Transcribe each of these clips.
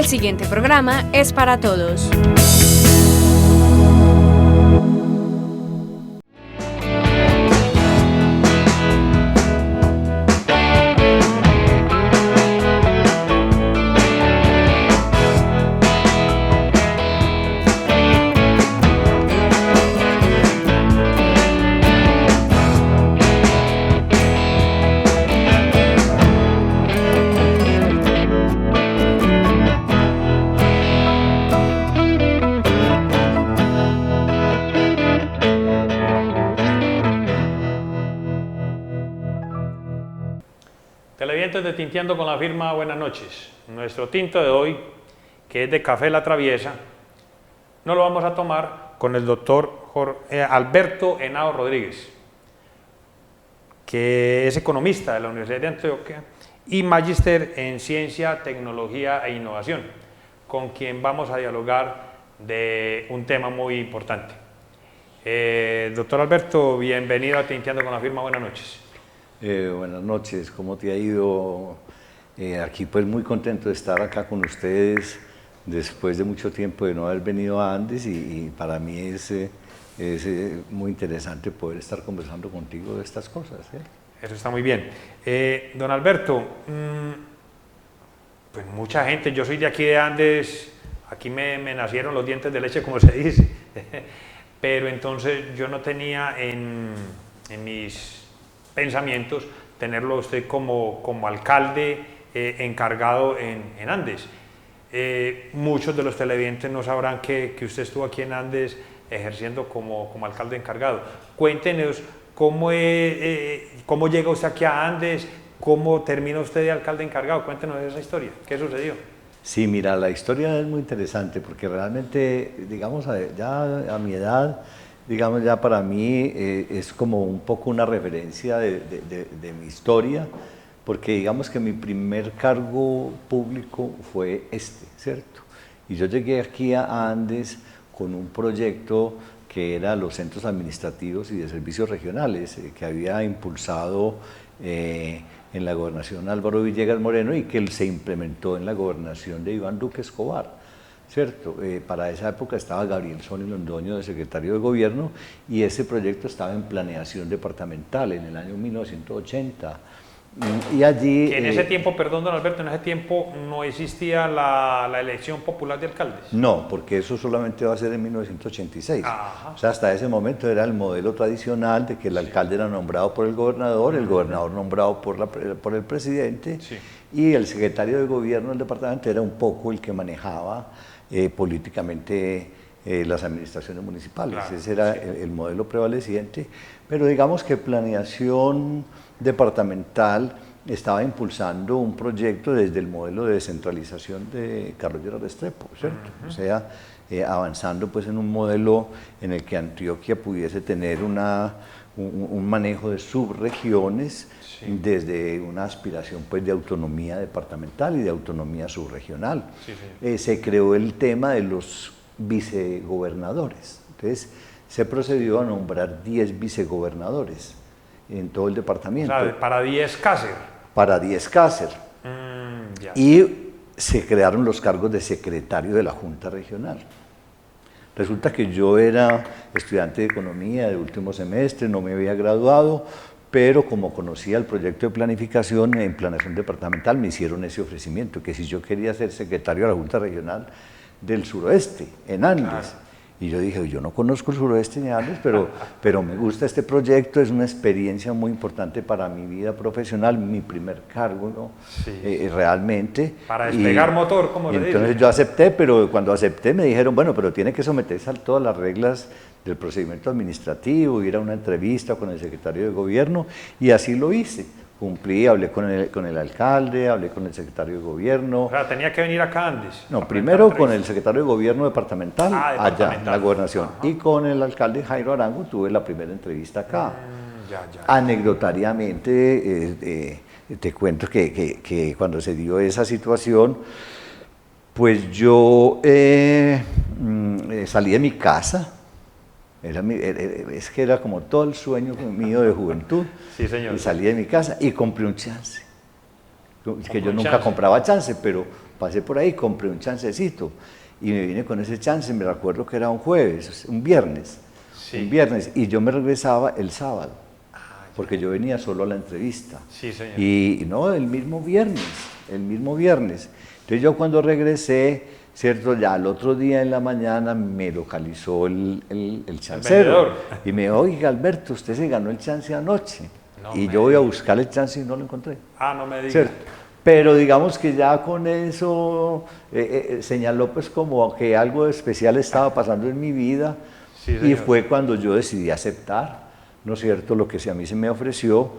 siguiente programa es para todos. Televidentes de Tinteando con la Firma, buenas noches. Nuestro tinto de hoy, que es de Café La Traviesa, nos lo vamos a tomar con el doctor Alberto Henao Rodríguez, que es economista de la Universidad de Antioquia y magíster en Ciencia, Tecnología e Innovación, con quien vamos a dialogar de un tema muy importante. Doctor Alberto, bienvenido a Tinteando con la Firma, buenas noches. Buenas noches, ¿cómo te ha ido? Aquí pues muy contento de estar acá con ustedes después de mucho tiempo de no haber venido a Andes y para mí es muy interesante poder estar conversando contigo de estas cosas. Eso está muy bien. Don Alberto, pues mucha gente, yo soy de aquí de Andes, aquí me nacieron los dientes de leche como se dice, pero entonces yo no tenía en mis pensamientos tenerlo usted como alcalde encargado en Andes. Muchos de los televidentes no sabrán que usted estuvo aquí en Andes ejerciendo como alcalde encargado. Cuéntenos cómo llega usted aquí a Andes, cómo termina usted de alcalde encargado, cuéntenos esa historia, ¿qué sucedió? Sí, mira, la historia es muy interesante porque realmente, digamos, ya a mi edad, digamos, ya para mí es como un poco una referencia de mi historia, porque digamos que mi primer cargo público fue ¿cierto? Y yo llegué aquí a Andes con un proyecto que era los centros administrativos y de servicios regionales, que había impulsado en la gobernación Álvaro Villegas Moreno y que se implementó en la gobernación de Iván Duque Escobar. ¿Cierto? Para esa época estaba Gabriel Sony Londoño de secretario de Gobierno y ese proyecto estaba en planeación departamental en el año 1980. Y allí... En ese tiempo, perdón don Alberto, en ese tiempo no existía la elección popular de alcaldes. No, porque eso solamente va a ser en 1986. Ajá. O sea, hasta ese momento era el modelo tradicional de que el alcalde era nombrado por el gobernador nombrado por el presidente, y el secretario de Gobierno del departamento era un poco el que manejaba políticamente las administraciones municipales. Claro, ese era el modelo prevaleciente, pero digamos que planeación departamental estaba impulsando un proyecto desde el modelo de descentralización de Carlos Lleras Restrepo, ¿cierto? O sea, avanzando pues en un modelo en el que Antioquia pudiese tener un manejo de subregiones, desde una aspiración pues de autonomía departamental y de autonomía subregional. Se creó el tema de los vicegobernadores. Entonces se procedió a nombrar 10 vicegobernadores en todo el departamento. O sea, para 10 Cácer. Para 10 Cácer. Y se crearon los cargos de secretario de la Junta Regional. Resulta que yo era estudiante de economía de último semestre, no me había graduado, pero como conocía el proyecto de planificación en planeación departamental, me hicieron ese ofrecimiento, que si yo quería ser secretario de la Junta Regional del Suroeste, en Andes. Claro. Y yo dije, yo no conozco el Suroeste ni Andes, pero me gusta este proyecto, es una experiencia muy importante para mi vida profesional, mi primer cargo, ¿no? Realmente. Para despegar motor, como se dice. Entonces yo acepté, pero cuando acepté me dijeron, bueno, pero tiene que someterse a todas las reglas del procedimiento administrativo, ir a una entrevista con el secretario de Gobierno, y así lo hice. Cumplí, hablé con el alcalde, hablé con el secretario de Gobierno. O sea, tenía que venir acá a Andes. No, primero con el secretario de Gobierno departamental, allá en la gobernación. Ajá. Y con el alcalde Jairo Arango tuve la primera entrevista acá. Anecdotariamente, te cuento que cuando se dio esa situación, pues yo salí de mi casa. Es que era como todo el sueño mío de juventud. Sí, señor. Y salí de mi casa y compré un chance. Que yo nunca compraba chance, pero pasé por ahí, compré un chancecito y me vine con ese chance, me recuerdo que era un jueves, un viernes, y yo me regresaba el sábado, porque yo venía solo a la entrevista. Sí, señor. Y no, el mismo viernes. Entonces yo cuando regresé, ¿cierto? Ya al otro día en la mañana me localizó el chancero y me dijo, oiga Alberto, usted se ganó el chance anoche. No y yo voy a buscar el chance y no lo encontré. Ah, no me diga. ¿Cierto? Pero digamos que ya con eso señaló pues como que algo especial estaba pasando en mi vida. Sí, y fue cuando yo decidí aceptar, ¿no es cierto?, lo que a mí se me ofreció,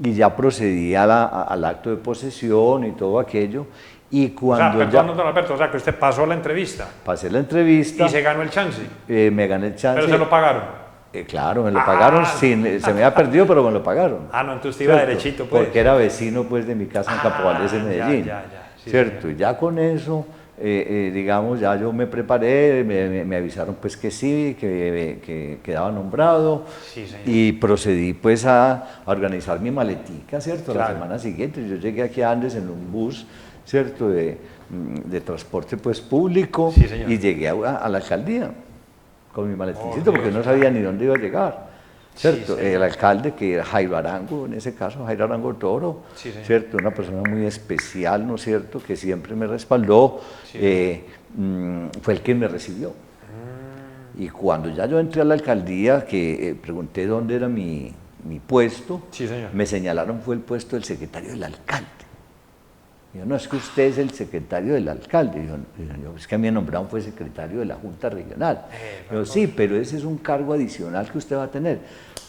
y ya procedí al acto de posesión y todo aquello. Y cuando perdón, don Alberto, o sea, que usted pasó la entrevista. Pasé la entrevista. ¿Y se ganó el chance? Me gané el chance. ¿Pero se lo pagaron? Claro, me lo pagaron, se me había perdido, pero me lo pagaron. Ah, no, entonces iba derechito, pues. Porque era vecino, pues, de mi casa en Campo Valdés, en Medellín. Sí, ¿cierto? señor. Y ya con eso, digamos, ya yo me preparé, me avisaron, pues, que sí, que quedaba nombrado. Sí, señor. Y procedí, pues, a organizar mi maletica, ¿cierto? Claro. La semana siguiente, yo llegué aquí a Andes en un bus, ¿cierto?, de transporte, pues, público. Sí, señor. Y llegué a la alcaldía con mi maleticito, porque no sabía ni dónde iba a llegar, ¿cierto? Sí, el alcalde, que era Jairo Arango, en ese caso, Jairo Arango Toro, sí, ¿cierto? Una persona muy especial, ¿no es cierto?, que siempre me respaldó, fue el que me recibió. Y cuando ya yo entré a la alcaldía, que pregunté dónde era mi puesto, Sí, señor. me señalaron fue el puesto del secretario del alcalde. Yo, no, es que usted es el secretario del alcalde. Yo, es que a mí me nombraron fue secretario de la Junta Regional. Yo, sí, pero ese es un cargo adicional que usted va a tener.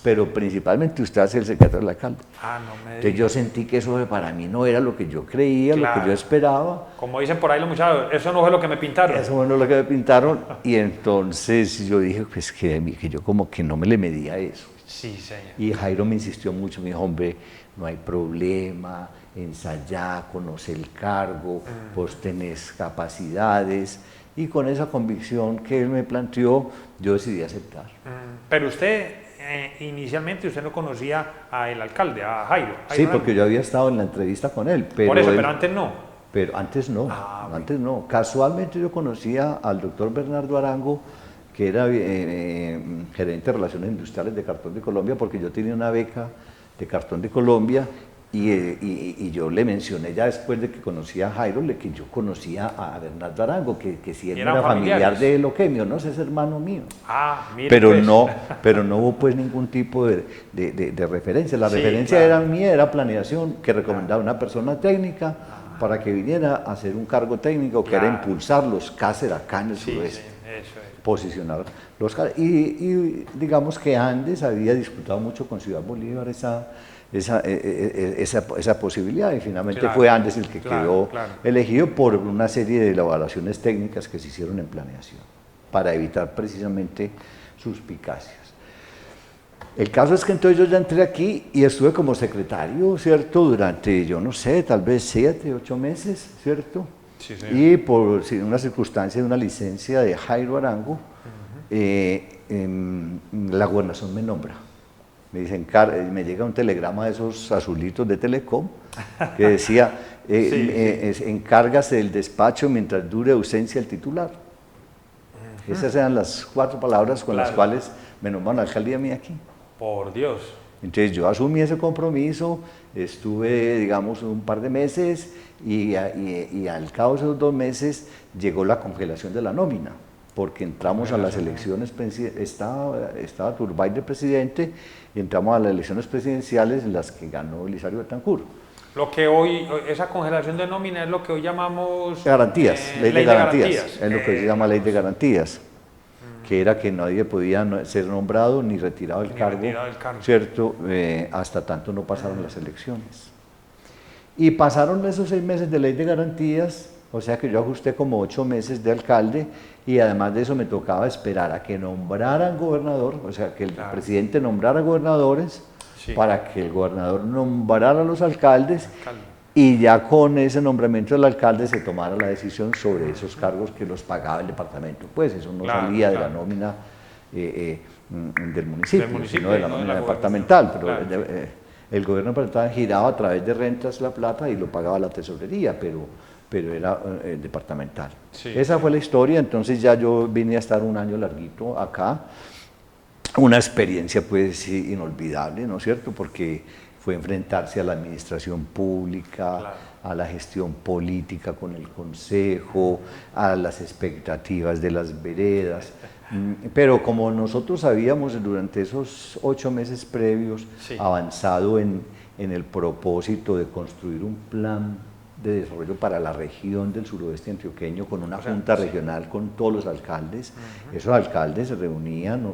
Pero principalmente usted va a ser el secretario del alcalde. Ah, no me diga. Entonces yo sentí que eso para mí no era lo que yo creía, Claro. lo que yo esperaba. Como dicen por ahí los muchachos, eso no fue lo que me pintaron. Eso fue lo que me pintaron. Y entonces yo dije, pues que yo como que no me le medía eso. Sí, señor. Y Jairo me insistió mucho, me dijo, hombre, no hay problema, ensayá, conoce el cargo, vos tenés capacidades, y con esa convicción que él me planteó, yo decidí aceptar. Pero usted, inicialmente, usted no conocía al alcalde, a Jairo. Sí, porque yo había estado en la entrevista con él. Pero por eso, pero antes no. Pero antes no, antes no. Casualmente yo conocía al doctor Bernardo Arango, que era gerente de Relaciones Industriales de Cartón de Colombia, porque yo tenía una beca de Cartón de Colombia, y yo le mencioné ya después de que conocía a Jairo, que yo conocía a Bernardo Arango, que si él no era familiar de él o qué, mío, no, ese es hermano mío. Ah, mire, pero, pues. pero no hubo pues ningún tipo de referencia. La referencia claro. era mía, era planeación, que recomendaba una persona técnica para que viniera a hacer un cargo técnico, que era impulsar los CASER acá en el suroeste. Eso es. Posicionar los CASER. Y digamos que Andes había disputado mucho con Ciudad Bolívar esa posibilidad, y finalmente fue Andes el que quedó elegido por una serie de evaluaciones técnicas que se hicieron en planeación, para evitar precisamente suspicacias. El caso es que entonces yo ya entré aquí y estuve como secretario, ¿cierto?, durante, yo no sé, tal vez 7, 8 meses, ¿cierto? Sí, y por una circunstancia de una licencia de Jairo Arango, la gobernación me nombra. Me dicen, me llega un telegrama de esos azulitos de Telecom que decía, encárgase del despacho mientras dure ausencia el titular. Esas eran las 4 palabras con las cuales me nombraron alcaldía mía aquí. Por Dios. Entonces yo asumí ese compromiso, estuve, digamos, un par de meses, y al cabo de esos 2 meses llegó la congelación de la nómina, porque entramos a las elecciones, estaba Turbay de presidente, y entramos a las elecciones presidenciales en las que ganó Elisario Betancur. Lo que hoy, esa congelación de nómina es lo que hoy llamamos... Garantías, ley de garantías, es lo que se llama ley de garantías, que era que nadie podía ser nombrado ni retirado del cargo, ¿cierto?, hasta tanto no pasaron las elecciones. Y pasaron esos 6 meses de ley de garantías, o sea que yo ajusté como 8 meses de alcalde, y además de eso me tocaba esperar a que nombraran gobernador, o sea que el presidente nombrara gobernadores, para que el gobernador nombrara a los alcaldes, y ya con ese nombramiento del alcalde se tomara la decisión sobre esos cargos que los pagaba el departamento. Pues eso no salía de la nómina del municipio, sino de la nómina departamental, pero el gobierno departamental giraba a través de rentas la plata y lo pagaba la tesorería, pero pero era departamental. Sí, Esa fue la historia, entonces ya yo vine a estar un año larguito acá, una experiencia pues inolvidable, ¿no es cierto? Porque fue enfrentarse a la administración pública, claro, a la gestión política con el consejo, a las expectativas de las veredas. Pero como nosotros habíamos durante esos 8 meses previos sí, avanzado en el propósito de construir un plan de desarrollo para la región del suroeste antioqueño con una junta regional con todos los alcaldes. Esos alcaldes se reunían,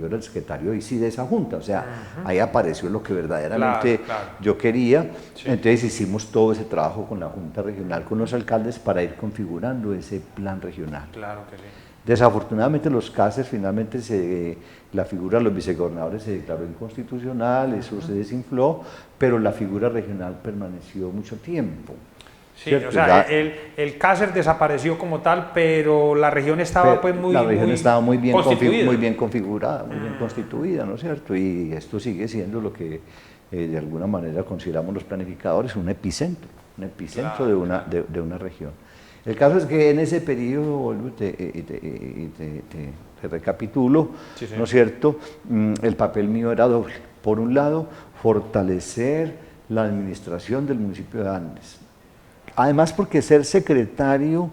yo era el secretario y de esa junta, o sea, ahí apareció lo que verdaderamente yo quería. Entonces hicimos todo ese trabajo con la junta regional, con los alcaldes para ir configurando ese plan regional. Claro que sí. Desafortunadamente los CASES finalmente la figura de los vicegobernadores se declaró inconstitucional, eso se desinfló, pero la figura regional permaneció mucho tiempo. Sí, ¿cierto? o sea, el CASER desapareció como tal, pero la región estaba pues la región estaba muy bien constituida. Muy bien configurada, muy bien constituida, ¿no es cierto? Y esto sigue siendo lo que de alguna manera consideramos los planificadores un epicentro claro, de una región. El caso es que en ese periodo, vuelvo y te recapitulo, sí, ¿no es cierto? El papel mío era doble. Por un lado, fortalecer la administración del municipio de Andes. Además, porque ser secretario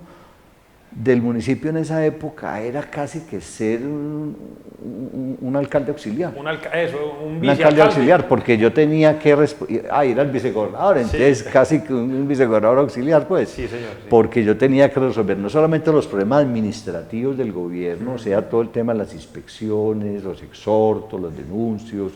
del municipio en esa época era casi que ser un alcalde auxiliar. Un alcalde auxiliar, porque yo tenía que ir al vicegobernador, entonces sí, casi que un vicegobernador auxiliar, pues. Sí, señor. Sí. Porque yo tenía que resolver no solamente los problemas administrativos del gobierno, o sea, todo el tema de las inspecciones, los exhortos, los denuncios,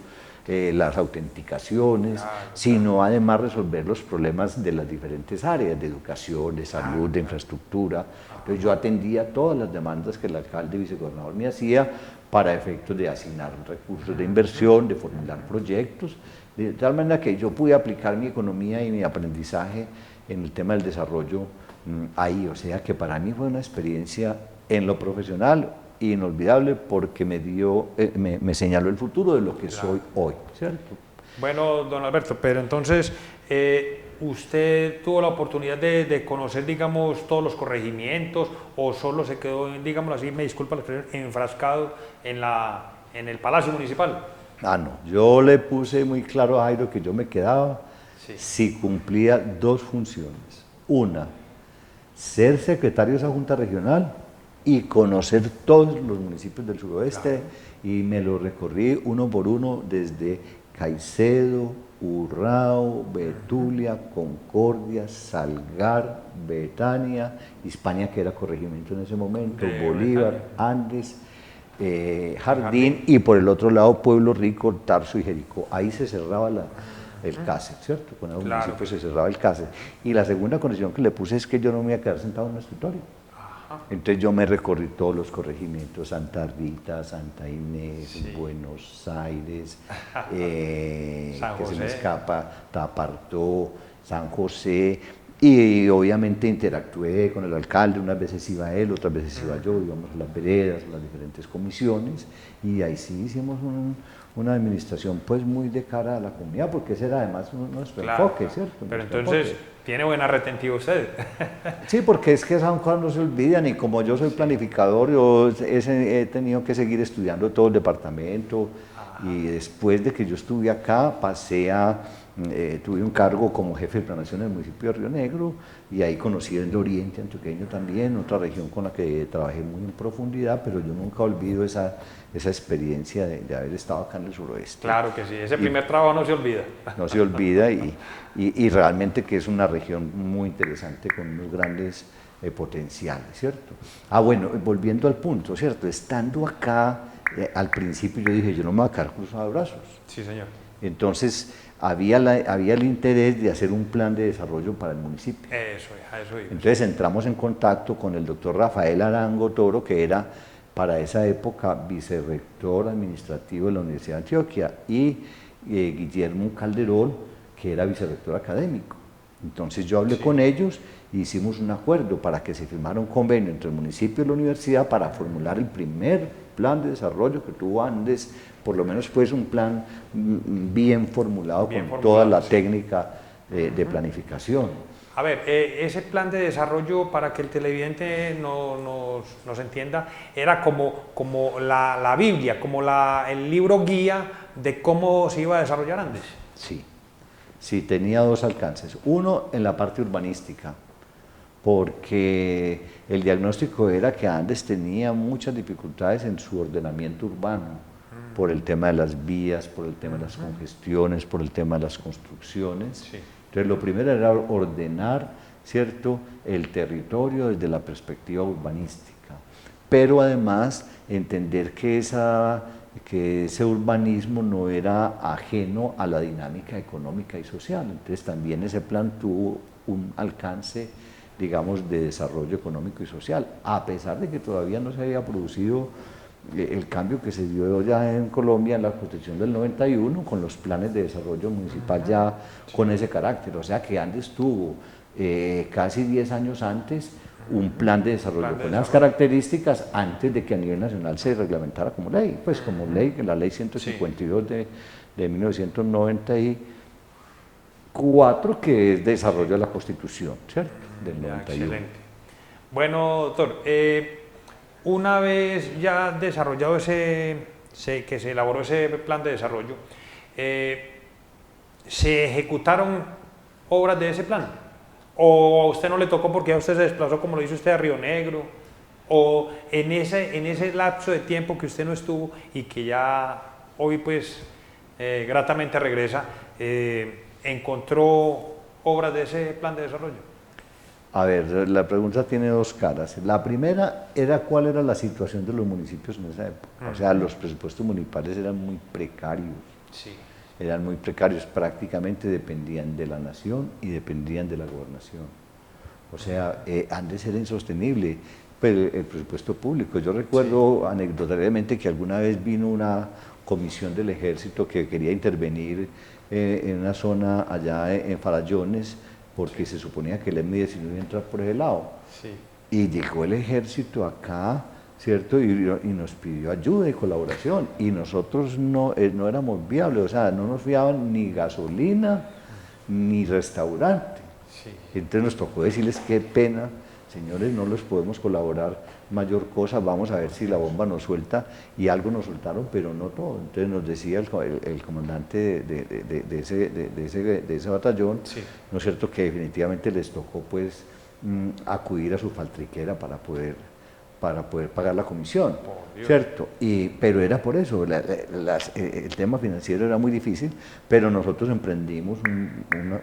las autenticaciones, sino además resolver los problemas de las diferentes áreas, de educación, de salud, de infraestructura. Entonces yo atendía todas las demandas que el alcalde y vicegobernador me hacía para efectos de asignar recursos de inversión, de formular proyectos, de tal manera que yo pude aplicar mi economía y mi aprendizaje en el tema del desarrollo ahí. O sea que para mí fue una experiencia en lo profesional inolvidable porque me señaló el futuro de lo que soy hoy, ¿cierto? Bueno, don Alberto, pero entonces ¿usted tuvo la oportunidad de conocer, digamos, todos los corregimientos o solo se quedó, digamos así, me disculpa la expresión, enfrascado en el Palacio Municipal? No, yo le puse muy claro a Jairo que yo me quedaba si cumplía 2 funciones. Una, ser secretario de esa Junta Regional y conocer todos los municipios del suroeste, y me lo recorrí uno por uno desde Caicedo, Urrao, Betulia, Concordia, Salgar, Betania, Hispania, que era corregimiento en ese momento, Bolívar, Andes, Jardín, y por el otro lado Pueblo Rico, Tarso y Jericó. Ahí se cerraba el CASER, ¿cierto? Con el municipio se cerraba el CASER. Y la segunda condición que le puse es que yo no me iba a quedar sentado en un escritorio. Entonces yo me recorrí todos los corregimientos, Santa Rita, Santa Inés, Buenos Aires, que se me escapa, Tapartó, San José, y obviamente interactué con el alcalde, unas veces iba él, otras veces iba yo, íbamos a las veredas, a las diferentes comisiones, y ahí sí hicimos una administración pues muy de cara a la comunidad, porque ese era además nuestro enfoque, ¿cierto? Pero entonces, ¿tiene buena retentiva usted? Sí, porque es que esas cosas no se olvidan, y como yo soy planificador, yo he tenido que seguir estudiando todo el departamento, y después de que yo estuve acá, tuve un cargo como jefe de planación en el municipio de Río Negro, y ahí conocí el oriente antioqueño también, otra región con la que trabajé muy en profundidad, pero yo nunca olvido esa experiencia de haber estado acá en el suroeste. Claro que sí, ese primer trabajo no se olvida. No se olvida, y realmente que es una región muy interesante con unos grandes potenciales, ¿cierto? Bueno, volviendo al punto, ¿cierto? Estando acá, al principio yo dije, yo no me voy a quedar cruzado de brazos. Sí, señor. Entonces, había el interés de hacer un plan de desarrollo para el municipio. Eso. Entonces entramos en contacto con el doctor Rafael Arango Toro, que era para esa época vicerrector administrativo de la Universidad de Antioquia, y Guillermo Calderón, que era vicerrector académico. Entonces yo hablé con ellos y hicimos un acuerdo para que se firmara un convenio entre el municipio y la universidad para formular el primer plan de desarrollo que tuvo Andes, por lo menos pues un plan bien formulado, con toda la técnica de planificación. A ver, ese plan de desarrollo, para que el televidente nos entienda, era como la Biblia, como el libro guía de cómo se iba a desarrollar Andes. Sí, tenía dos alcances. Uno, en la parte urbanística, porque el diagnóstico era que Andes tenía muchas dificultades en su ordenamiento urbano, por el tema de las vías, por el tema de las congestiones, por el tema de las construcciones. Sí. Entonces, lo primero era ordenar, ¿cierto?, el territorio desde la perspectiva urbanística, pero además entender que ese urbanismo no era ajeno a la dinámica económica y social. Entonces, también ese plan tuvo un alcance, digamos, de desarrollo económico y social, a pesar de que todavía no se había producido el cambio que se dio ya en Colombia en la Constitución del 91 con los planes de desarrollo municipal ya con ese carácter. O sea que Andes tuvo casi 10 años antes un plan de desarrollo con esas características antes de que a nivel nacional se reglamentara como ley, pues como ley, la ley 152 de 1994, que es desarrollo de la Constitución, ¿cierto? Del 91. Excelente. Bueno, doctor, una vez ya desarrollado que se elaboró ese plan de desarrollo, ¿se ejecutaron obras de ese plan? ¿O a usted no le tocó porque a usted se desplazó, como lo hizo usted, a Río Negro? ¿O en ese lapso de tiempo que usted no estuvo y que ya hoy pues gratamente regresa, encontró obras de ese plan de desarrollo? A ver, la pregunta tiene dos caras. La primera era cuál era la situación de los municipios en esa época. O sea, los presupuestos municipales eran muy precarios. Sí. Eran muy precarios, prácticamente dependían de la nación y dependían de la gobernación. O sea, Andes era insostenible, pero el presupuesto público. Yo recuerdo anecdotariamente que alguna vez vino una comisión del ejército que quería intervenir en una zona allá en Farallones, porque se suponía que el M-19 iba a entrar por ese lado. Sí. Y llegó el ejército acá, ¿cierto? Y nos pidió ayuda y colaboración. Y nosotros no éramos viables, o sea, no nos fiaban ni gasolina ni restaurante. Sí. Entonces nos tocó decirles, qué pena, señores, no les podemos colaborar mayor cosa, vamos a ver si la bomba nos suelta, y algo nos soltaron, pero no todo. Entonces nos decía el comandante de ese batallón, Sí. ¿no es cierto?, que definitivamente les tocó pues acudir a su faltriquera para poder pagar la comisión, ¿cierto? Pero era por eso, el tema financiero era muy difícil, pero nosotros emprendimos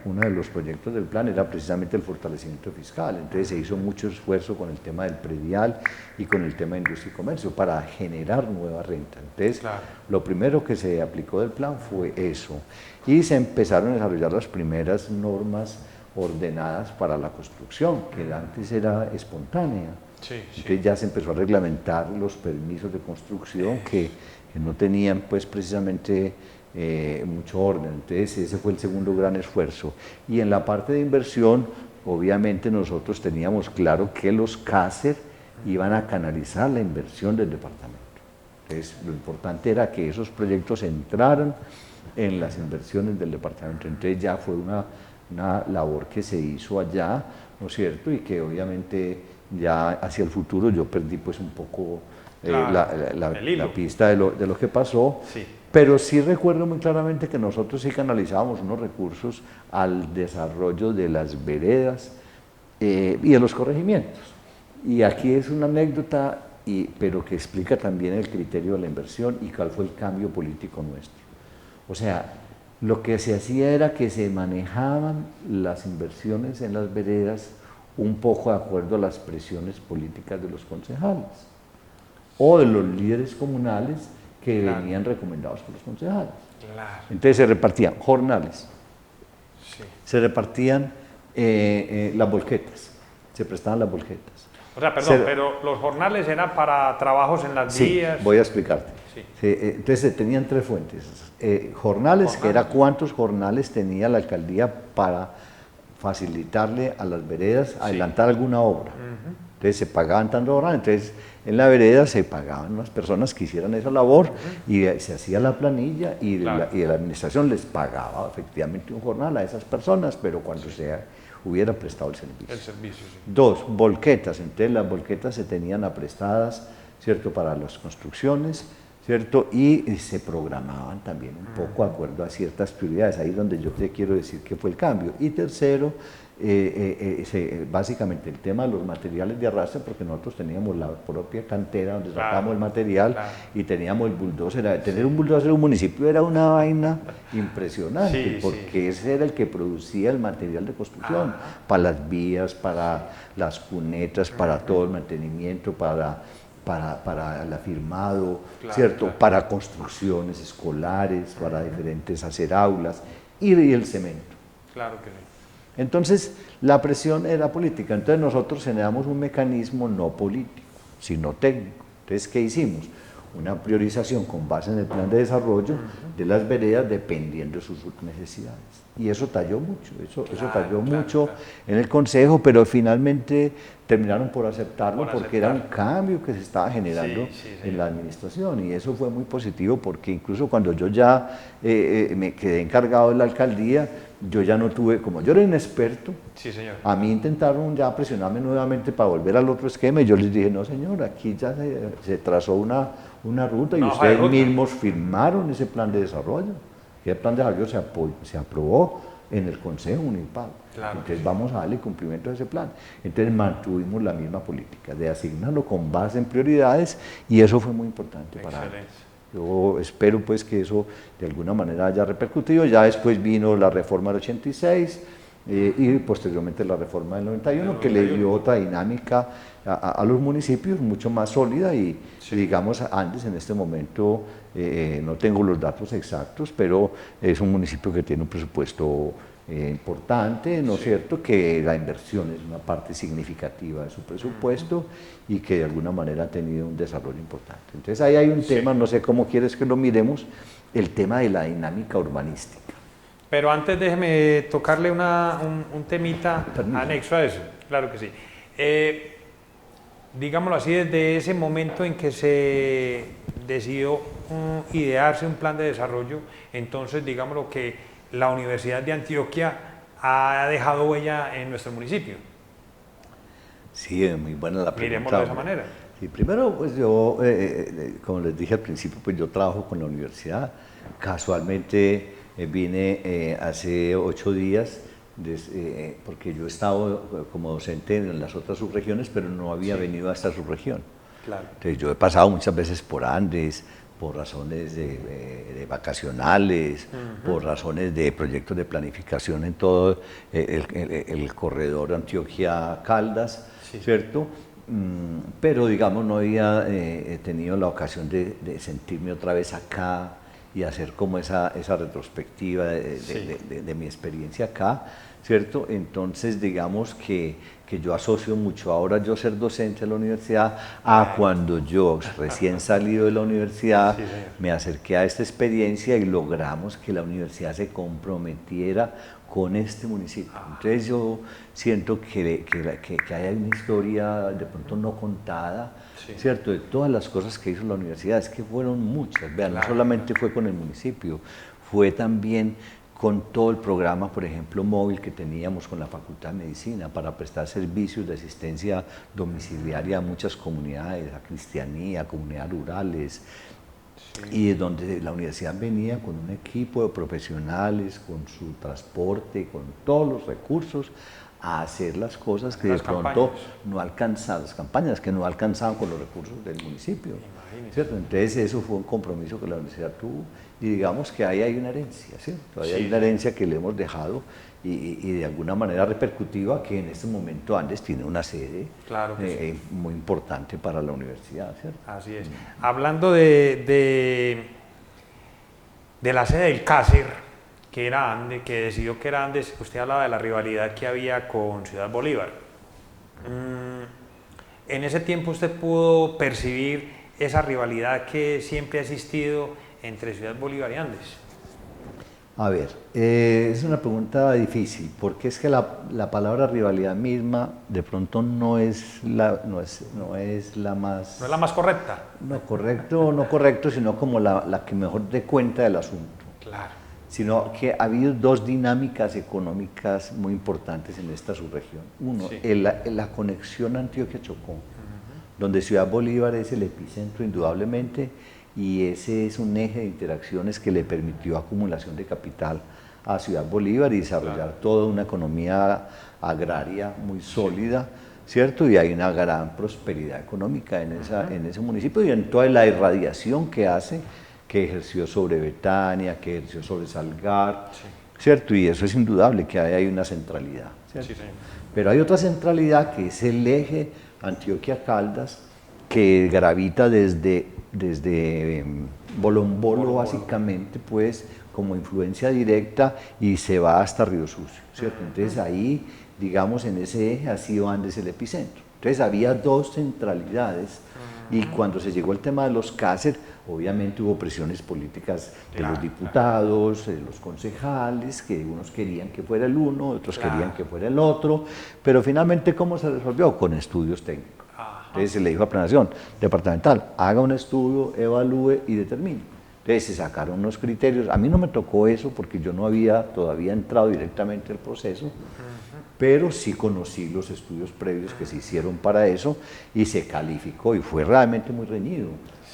uno de los proyectos del plan, era precisamente el fortalecimiento fiscal. Entonces se hizo mucho esfuerzo con el tema del predial y con el tema de industria y comercio para generar nueva renta. Entonces, claro, lo primero que se aplicó del plan fue eso, y se empezaron a desarrollar las primeras normas ordenadas para la construcción, que antes era espontánea. Sí, Entonces ya se empezó a reglamentar los permisos de construcción que no tenían pues precisamente mucho orden. Entonces ese fue el segundo gran esfuerzo. Y en la parte de inversión, obviamente nosotros teníamos claro que los CASER iban a canalizar la inversión del departamento. Entonces lo importante era que esos proyectos entraran en las inversiones del departamento. Entonces ya fue una labor que se hizo allá, ¿no es cierto? Y que obviamente ya hacia el futuro yo perdí pues un poco la pista de lo que pasó, sí. Pero sí recuerdo muy claramente que nosotros sí canalizábamos unos recursos al desarrollo de las veredas y de los corregimientos. Y aquí es una anécdota, pero que explica también el criterio de la inversión y cuál fue el cambio político nuestro. O sea, lo que se hacía era que se manejaban las inversiones en las veredas un poco de acuerdo a las presiones políticas de los concejales o de los líderes comunales que venían recomendados por los concejales. Claro. Entonces se repartían jornales, Sí. se repartían las volquetas, se prestaban las volquetas. O sea, perdón, pero los jornales eran para trabajos en las vías. Sí, voy a explicarte. Sí. Entonces se tenían tres fuentes. Jornales, que era cuántos jornales tenía la alcaldía para facilitarle a las veredas adelantar alguna obra. Entonces se pagaban tanto horas, entonces en la vereda se pagaban unas personas que hicieran esa labor y se hacía la planilla y, la administración les pagaba efectivamente un jornal a esas personas, pero cuando se hubiera prestado el servicio. Sí. Dos, volquetas. Entonces las volquetas se tenían aprestadas, ¿cierto?, para las construcciones, ¿cierto? Y se programaban también un poco de acuerdo a ciertas prioridades. Ahí es donde yo te quiero decir que fue el cambio. Y tercero, básicamente el tema de los materiales de arrastre, porque nosotros teníamos la propia cantera donde sacábamos el material y teníamos el bulldozer. Tener un bulldozer en un municipio era una vaina impresionante, porque ese era el que producía el material de construcción, para las vías, para las cunetas, para todo el mantenimiento, para el afirmado, ¿cierto? Para construcciones escolares, para diferentes hacer aulas y el cemento. Claro que sí. Entonces, la presión era política. Entonces, nosotros generamos un mecanismo no político, sino técnico. Entonces, ¿qué hicimos? Una priorización con base en el plan de desarrollo de las veredas dependiendo de sus necesidades. Y eso talló mucho, eso talló mucho en el Consejo, pero finalmente terminaron por aceptarlo porque era un cambio que se estaba generando en la administración, y eso fue muy positivo porque incluso cuando yo ya me quedé encargado de la alcaldía, yo ya no tuve, como yo era inexperto, a mí intentaron ya presionarme nuevamente para volver al otro esquema y yo les dije, no señor, aquí ya se trazó una ruta y ustedes mismos firmaron ese plan de desarrollo. Y el plan de desarrollo se aprobó en el Consejo Municipal. Entonces vamos a darle cumplimiento a ese plan. Entonces mantuvimos la misma política de asignarlo con base en prioridades y eso fue muy importante para nosotros. Yo espero pues que eso de alguna manera haya repercutido. Ya después vino la reforma del 86 y posteriormente la reforma del 91 que le dio otra dinámica a los municipios mucho más sólida y digamos Andes en este momento no tengo los datos exactos, pero es un municipio que tiene un presupuesto importante, ¿no es cierto?, que la inversión es una parte significativa de su presupuesto y que de alguna manera ha tenido un desarrollo importante. Entonces ahí hay un tema, no sé cómo quieres que lo miremos, el tema de la dinámica urbanística. Pero antes déjeme tocarle un temita anexo a eso, claro que sí. Digámoslo así, desde ese momento en que se decidió idearse un plan de desarrollo, entonces digámoslo que la Universidad de Antioquia ha dejado huella en nuestro municipio. Sí, es muy buena la pregunta. Miremoslo de esa manera. Sí, primero, pues yo, como les dije al principio, pues yo trabajo con la universidad. Casualmente vine hace 8 días, porque yo he estado como docente en las otras subregiones, pero no había venido a esta subregión. Entonces yo he pasado muchas veces por Andes, por razones de vacacionales, por razones de proyectos de planificación en todo el corredor Antioquia-Caldas, ¿cierto? Pero digamos no había tenido la ocasión de sentirme otra vez acá y hacer como esa retrospectiva de mi experiencia acá, ¿cierto? Entonces digamos que yo asocio mucho ahora yo ser docente de la universidad a cuando yo recién salido de la universidad me acerqué a esta experiencia y logramos que la universidad se comprometiera con este municipio. Entonces yo siento que hay una historia de pronto no contada, ¿cierto?, de todas las cosas que hizo la universidad, es que fueron muchas, vean, no solamente fue con el municipio, fue también con todo el programa, por ejemplo, móvil que teníamos con la Facultad de Medicina para prestar servicios de asistencia domiciliaria a muchas comunidades, a cristianía, a comunidades rurales, y donde la universidad venía con un equipo de profesionales, con su transporte, con todos los recursos, a hacer las cosas que de pronto no alcanzaban, las campañas que no alcanzaban con los recursos del municipio, ¿cierto? Entonces eso fue un compromiso que la universidad tuvo y digamos que ahí hay una herencia, ¿cierto? Ahí hay una herencia que le hemos dejado y de alguna manera repercutiva que en este momento Andes tiene una sede muy importante para la universidad, ¿cierto? Así es. Hablando de la sede del CASER, que era Andes, que decidió que era Andes, usted hablaba de la rivalidad que había con Ciudad Bolívar. En ese tiempo usted pudo percibir esa rivalidad que siempre ha existido entre Ciudad Bolívar y Andes. A ver, es una pregunta difícil, porque es que la palabra rivalidad misma de pronto no es la más... No es la más correcta. No correcto, sino como la que mejor dé cuenta del asunto. Claro. Sino que ha habido dos dinámicas económicas muy importantes en esta subregión. Uno, Sí. la conexión Antioquia-Chocó, donde Ciudad Bolívar es el epicentro indudablemente, y ese es un eje de interacciones que le permitió acumulación de capital a Ciudad Bolívar y desarrollar toda una economía agraria muy sólida, ¿cierto? Y hay una gran prosperidad económica en ese municipio y en toda la irradiación que hace, que ejerció sobre Betania, que ejerció sobre Salgar, ¿cierto? Y eso es indudable, que hay una centralidad, ¿cierto? Sí, señor. Pero hay otra centralidad que es el eje Antioquia-Caldas, que gravita desde Bolombolo básicamente, pues, como influencia directa y se va hasta Río Sucio, ¿cierto? Entonces ahí, digamos, en ese eje ha sido Andes el epicentro. Entonces había dos centralidades y cuando se llegó al tema de los Cáceres, obviamente hubo presiones políticas de los diputados, de los concejales, que unos querían que fuera el uno, otros querían que fuera el otro, pero finalmente, ¿cómo se resolvió? Con estudios técnicos. Entonces se le dijo a Planeación Departamental, haga un estudio, evalúe y determine. Entonces se sacaron unos criterios. A mí no me tocó eso porque yo no había todavía entrado directamente al proceso, pero sí conocí los estudios previos que se hicieron para eso y se calificó y fue realmente muy reñido.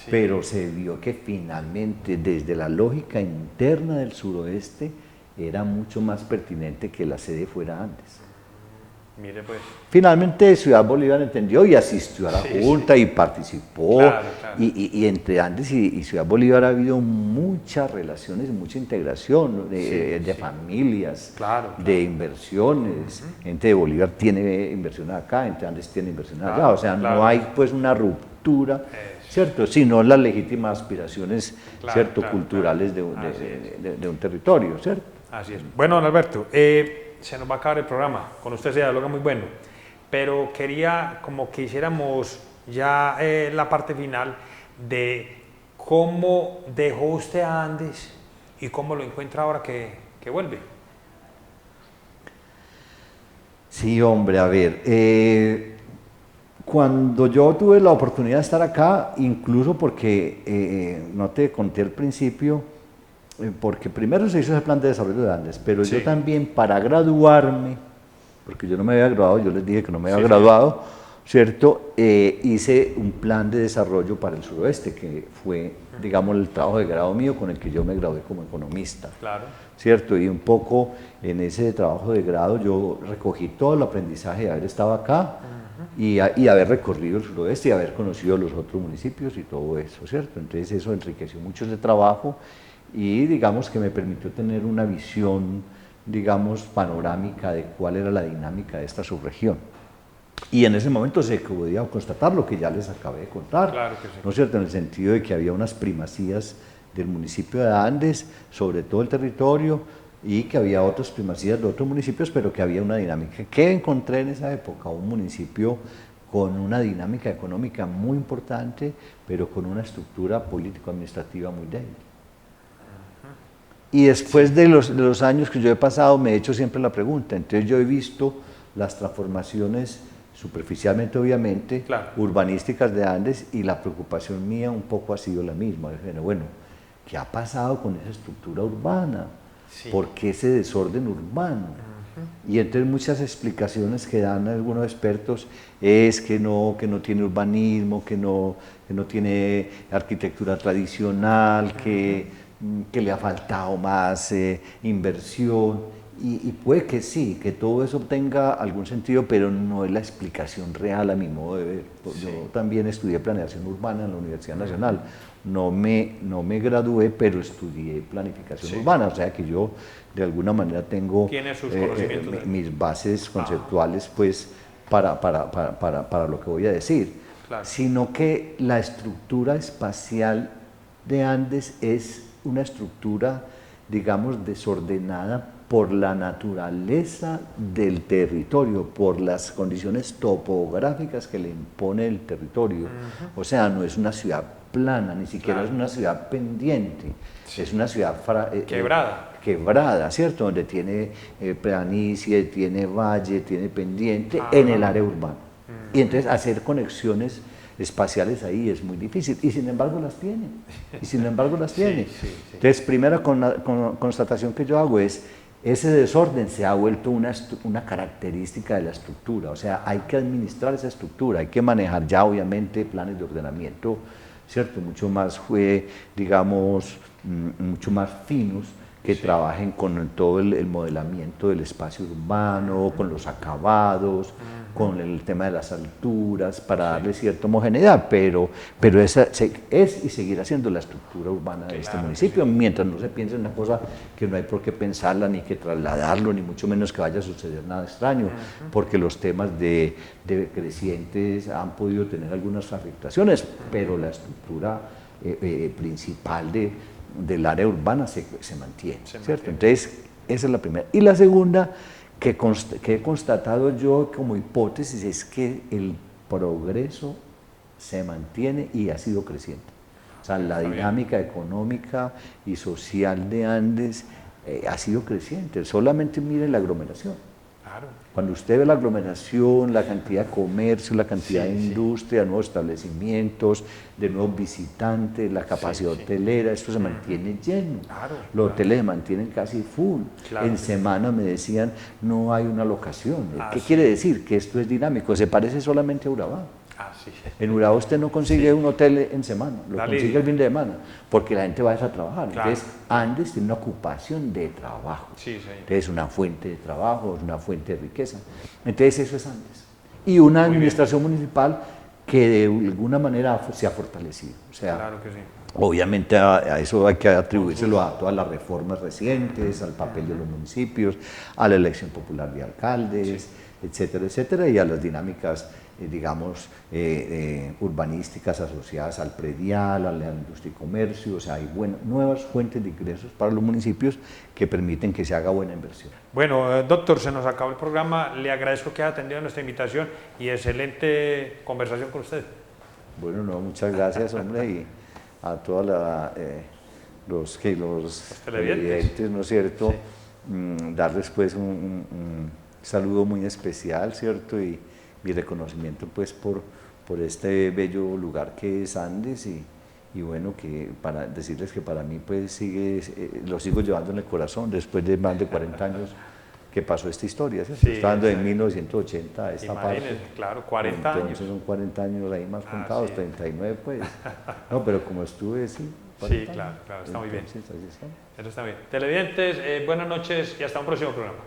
Pero se vio que finalmente desde la lógica interna del suroeste era mucho más pertinente que la sede fuera Andes. Mire pues. Finalmente Ciudad Bolívar entendió y asistió a la Junta y participó. Claro. Y entre Andes y Ciudad Bolívar ha habido muchas relaciones, mucha integración de familias, de inversiones. Gente de Bolívar tiene inversión acá, gente de Andes tiene inversión allá. O sea, no hay pues una ruptura, ¿cierto? Sino las legítimas aspiraciones, ¿cierto? Culturales de un territorio, ¿cierto? Así es. Bueno, don Alberto, se nos va a acabar el programa, con usted se dialoga muy bueno, pero quería como que hiciéramos ya la parte final de cómo dejó usted a Andes y cómo lo encuentra ahora que vuelve. Sí, hombre, a ver, cuando yo tuve la oportunidad de estar acá, incluso porque, no te conté al principio, porque primero se hizo ese plan de desarrollo de Andes, pero yo también para graduarme, porque yo no me había graduado, yo les dije que no me había graduado, ¿cierto? Hice un plan de desarrollo para el suroeste, que fue, digamos, el trabajo de grado mío con el que yo me gradué como economista, ¿cierto? Y un poco en ese trabajo de grado yo recogí todo el aprendizaje de haber estado acá y haber recorrido el suroeste y haber conocido los otros municipios y todo eso, ¿cierto? Entonces eso enriqueció mucho ese trabajo y digamos que me permitió tener una visión, digamos, panorámica de cuál era la dinámica de esta subregión. Y en ese momento se podía constatar lo que ya les acabé de contar, ¿no es cierto? En el sentido de que había unas primacías del municipio de Andes sobre todo el territorio y que había otras primacías de otros municipios, pero que había una dinámica. ¿Qué encontré en esa época? Un municipio con una dinámica económica muy importante, pero con una estructura político-administrativa muy débil. Y después de los años que yo he pasado, me he hecho siempre la pregunta. Entonces yo he visto las transformaciones, superficialmente obviamente, urbanísticas de Andes, y la preocupación mía un poco ha sido la misma. Bueno, ¿qué ha pasado con esa estructura urbana? ¿Por qué ese desorden urbano? Y entonces muchas explicaciones que dan algunos expertos es que no tiene urbanismo, que no tiene arquitectura tradicional, que le ha faltado más inversión, y puede que sí, que todo eso tenga algún sentido, pero no es la explicación real a mi modo de ver. Yo también estudié planeación urbana en la Universidad Nacional, no me gradué, pero estudié planificación urbana, o sea que yo de alguna manera tengo mis bases conceptuales pues para lo que voy a decir, sino que la estructura espacial de Andes es una estructura, digamos, desordenada por la naturaleza del territorio, por las condiciones topográficas que le impone el territorio. O sea, no es una ciudad plana, ni siquiera es una ciudad pendiente, es una ciudad quebrada, ¿cierto? Donde tiene planicie, tiene valle, tiene pendiente en el área urbana. Y entonces hacer conexiones espaciales ahí es muy difícil, y sin embargo las tiene, Entonces, primera constatación que yo hago es, ese desorden se ha vuelto una característica de la estructura, o sea, hay que administrar esa estructura, hay que manejar ya obviamente planes de ordenamiento, ¿cierto? Mucho más, digamos, mucho más finos, que trabajen con todo el modelamiento del espacio urbano, con los acabados, con el tema de las alturas, para darle cierta homogeneidad, pero esa es y seguirá siendo la estructura urbana de este municipio, mientras no se piense en una cosa que no hay por qué pensarla, ni que trasladarlo, ni mucho menos que vaya a suceder nada extraño, porque los temas de crecientes han podido tener algunas afectaciones, pero la estructura principal del área urbana se mantiene, ¿cierto? Entonces, esa es la primera. Y la segunda, que he constatado yo como hipótesis, es que el progreso se mantiene y ha sido creciente. O sea, la dinámica económica y social de Andes ha sido creciente. Solamente mire la aglomeración. Cuando usted ve la aglomeración, la cantidad de comercio, la cantidad de industria, nuevos establecimientos, de nuevos visitantes, la capacidad hotelera, esto se mantiene lleno. Los hoteles se mantienen casi full. En semana me decían, no hay una locación. ¿Qué quiere decir? Que esto es dinámico, se parece solamente a Urabá. En Urabá usted no consigue un hotel en semana, lo consigue el fin de semana, porque la gente va a trabajar. Entonces, Andes tiene una ocupación de trabajo. Entonces, una fuente de trabajo, es una fuente de riqueza. Entonces, eso es Andes. Y una administración municipal que de alguna manera se ha fortalecido. O sea, obviamente a eso hay que atribuírselo a todas las reformas recientes, al papel de los municipios, a la elección popular de alcaldes, etcétera, etcétera, y a las dinámicas digamos, urbanísticas asociadas al predial, a la industria y comercio, o sea, hay nuevas fuentes de ingresos para los municipios que permiten que se haga buena inversión. Bueno, doctor, se nos acabó el programa, le agradezco que haya atendido nuestra invitación y excelente conversación con usted. Bueno, no, muchas gracias, hombre, y a todos los televidentes, ¿no es cierto? Darles pues un saludo muy especial, ¿cierto? Y mi reconocimiento pues por este bello lugar que es Andes y bueno, que para decirles que para mí pues lo sigo llevando en el corazón después de más de 40 años que pasó esta historia, ¿cierto? Estaba en 1980 a esta parte. Claro, 40 años. Entonces son 40 años ahí más contados, 39 pues. No, pero como estuve, sí. Sí, claro, está muy bien. Eso está bien. Televidentes, buenas noches y hasta un próximo programa.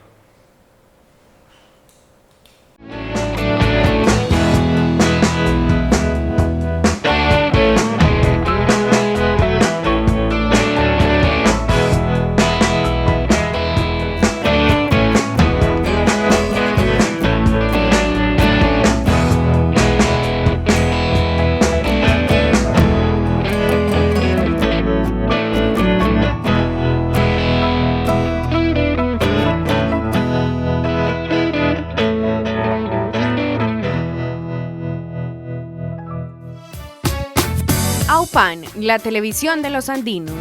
AUPAN, la televisión de los andinos.